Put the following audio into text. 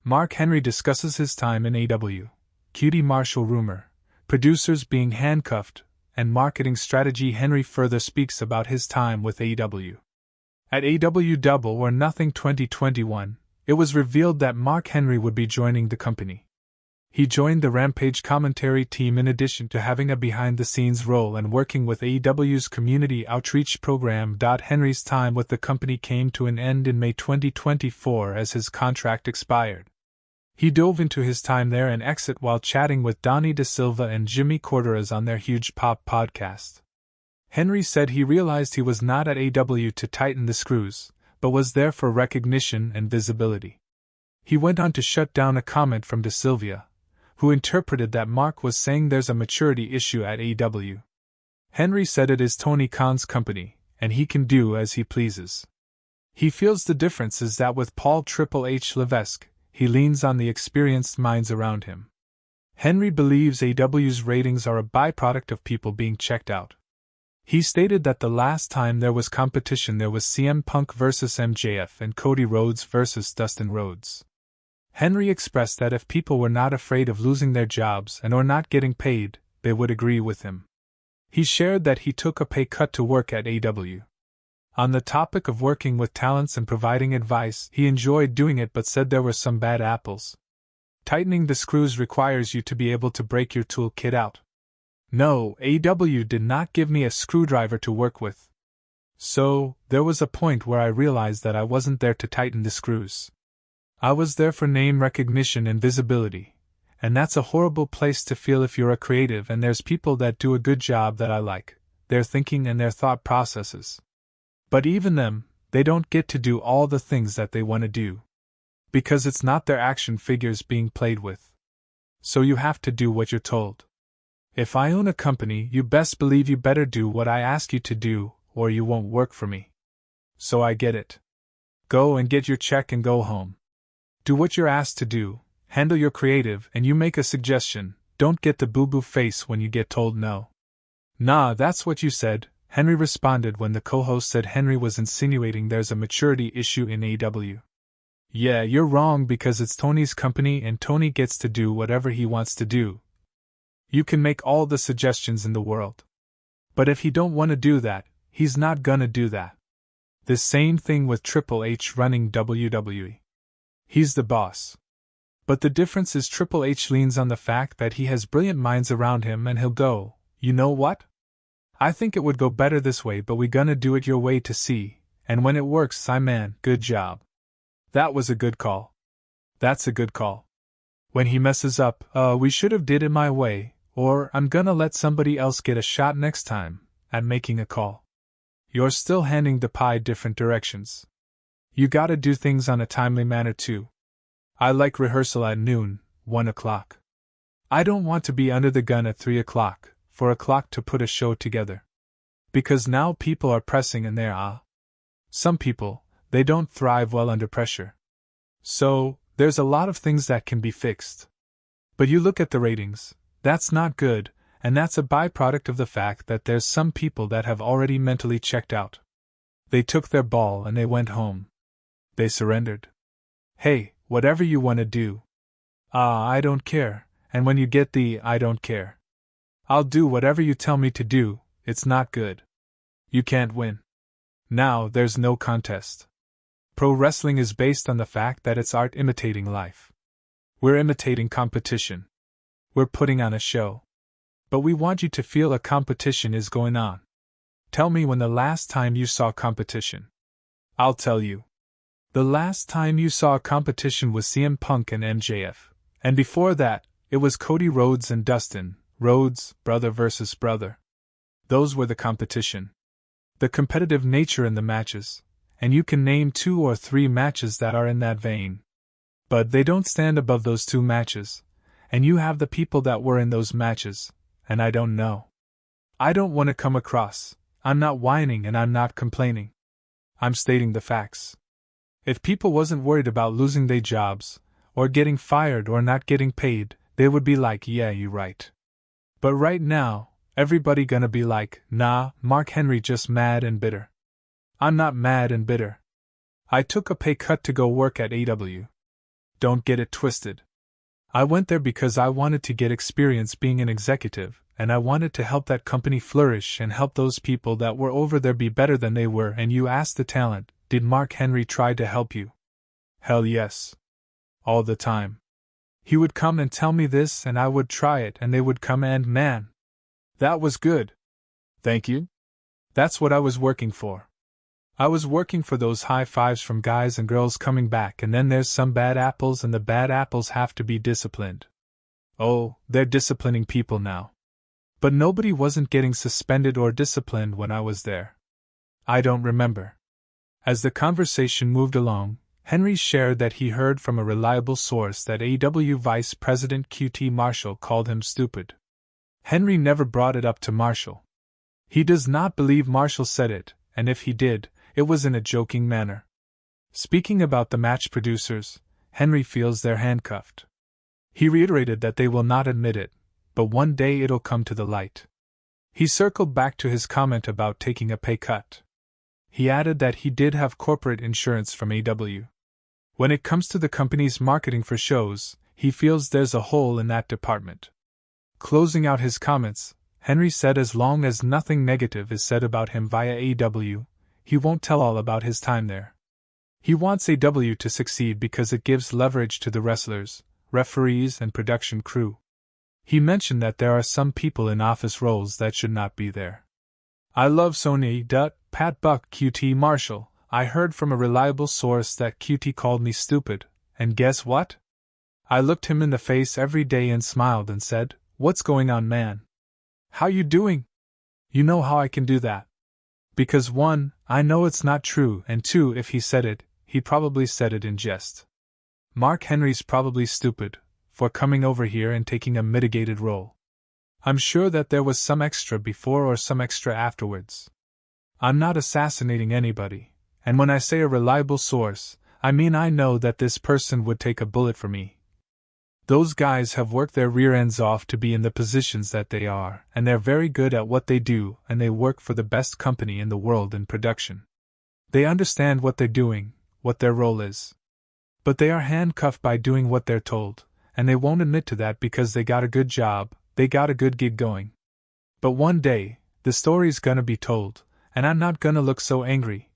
Mark Henry discusses his time in AEW, QT Marshall rumor, producers being handcuffed, and marketing strategy. Henry further speaks about his time with AEW. At AEW Double or Nothing 2021, it was revealed that Mark Henry would be joining the company. He joined the Rampage commentary team in addition to having a behind-the-scenes role and working with AEW's community outreach program. Henry's time with the company came to an end in May 2024 as his contract expired. He dove into his time there and exit while chatting with Donnie DaSilva and Jimmy Korderas on their Huge Pop podcast. Henry said he realized he was not at AEW to tighten the screws, but was there for recognition and visibility. He went on to shut down a comment from DaSilvia, who interpreted that Mark was saying there's a maturity issue at AEW. Henry said it is Tony Khan's company, and he can do as he pleases. He feels the difference is that with Paul Triple H Levesque, he leans on the experienced minds around him. Henry believes AEW's ratings are a byproduct of people being checked out. He stated that the last time there was competition there was CM Punk vs MJF and Cody Rhodes vs Dustin Rhodes. Henry expressed that if people were not afraid of losing their jobs and or not getting paid, they would agree with him. He shared that he took a pay cut to work at AEW. On the topic of working with talents and providing advice, he enjoyed doing it but said there were some bad apples. Tightening the screws requires you to be able to break your toolkit out. No, AEW did not give me a screwdriver to work with. So, there was a point where I realized that I wasn't there to tighten the screws. I was there for name recognition and visibility, and that's a horrible place to feel if you're a creative and there's people that do a good job that I like, their thinking and their thought processes. But even them, they don't get to do all the things that they want to do. Because it's not their action figures being played with. So you have to do what you're told. If I own a company, you best believe you better do what I ask you to do, or you won't work for me. So I get it. Go and get your check and go home. Do what you're asked to do, handle your creative, and you make a suggestion, don't get the boo-boo face when you get told no. Nah, that's what you said, Henry responded when the co-host said Henry was insinuating there's a maturity issue in AEW. Yeah, you're wrong because it's Tony's company and Tony gets to do whatever he wants to do. You can make all the suggestions in the world. But if he don't want to do that, he's not gonna do that. The same thing with Triple H running WWE. He's the boss. But the difference is Triple H leans on the fact that he has brilliant minds around him and he'll go, you know what? I think it would go better this way but we gonna do it your way to see, and when it works man, good job. That was a good call. That's a good call. When he messes up, we should have did it my way, or I'm gonna let somebody else get a shot next time, at making a call. You're still handing the pie different directions. You gotta do things on a timely manner too. I like rehearsal at noon, 1 o'clock. I don't want to be under the gun at 3 o'clock, 4 o'clock to put a show together. Because now people are pressing and they're Some people, they don't thrive well under pressure. So, there's a lot of things that can be fixed. But you look at the ratings, that's not good, and that's a byproduct of the fact that there's some people that have already mentally checked out. They took their ball and they went home. They surrendered. Hey, whatever you want to do. I don't care, and when you get the I don't care. I'll do whatever you tell me to do, it's not good. You can't win. Now there's no contest. Pro wrestling is based on the fact that it's art imitating life. We're imitating competition. We're putting on a show. But we want you to feel a competition is going on. Tell me when the last time you saw competition. I'll tell you. The last time you saw a competition was CM Punk and MJF, and before that, it was Cody Rhodes and Dustin Rhodes, brother versus brother. Those were the competition. The competitive nature in the matches, and you can name 2 or 3 matches that are in that vein. But they don't stand above those 2 matches, and you have the people that were in those matches, and I don't know. I don't want to come across, I'm not whining and I'm not complaining. I'm stating the facts. If people wasn't worried about losing their jobs, or getting fired or not getting paid, they would be like, yeah, you right. But right now, everybody gonna be like, nah, Mark Henry just mad and bitter. I'm not mad and bitter. I took a pay cut to go work at AEW. Don't get it twisted. I went there because I wanted to get experience being an executive, and I wanted to help that company flourish and help those people that were over there be better than they were. And you asked the talent, did Mark Henry try to help you? Hell yes. All the time. He would come and tell me this, and I would try it, and they would come, and man, that was good. Thank you. That's what I was working for. I was working for those high fives from guys and girls coming back, and then there's some bad apples, and the bad apples have to be disciplined. Oh, they're disciplining people now. But nobody wasn't getting suspended or disciplined when I was there. I don't remember. As the conversation moved along, Henry shared that he heard from a reliable source that AEW Vice President QT Marshall called him stupid. Henry never brought it up to Marshall. He does not believe Marshall said it, and if he did, it was in a joking manner. Speaking about the match producers, Henry feels they're handcuffed. He reiterated that they will not admit it, but one day it'll come to the light. He circled back to his comment about taking a pay cut. He added that he did have corporate insurance from AEW. When it comes to the company's marketing for shows, he feels there's a hole in that department. Closing out his comments, Henry said as long as nothing negative is said about him via AEW, he won't tell all about his time there. He wants AEW to succeed because it gives leverage to the wrestlers, referees, and production crew. He mentioned that there are some people in office roles that should not be there. I love Sony. Pat Buck QT Marshall. I heard from a reliable source that QT called me stupid, and guess what? I looked him in the face every day and smiled and said, "What's going on, man? How you doing?" You know how I can do that. Because 1, I know it's not true, and 2, if he said it, he probably said it in jest. Mark Henry's probably stupid for coming over here and taking a mitigated role. I'm sure that there was some extra before or some extra afterwards. I'm not assassinating anybody, and when I say a reliable source, I mean I know that this person would take a bullet for me. Those guys have worked their rear ends off to be in the positions that they are, and they're very good at what they do, and they work for the best company in the world in production. They understand what they're doing, what their role is. But they are handcuffed by doing what they're told, and they won't admit to that because they got a good job, they got a good gig going. But one day, the story's gonna be told, and I'm not gonna look so angry,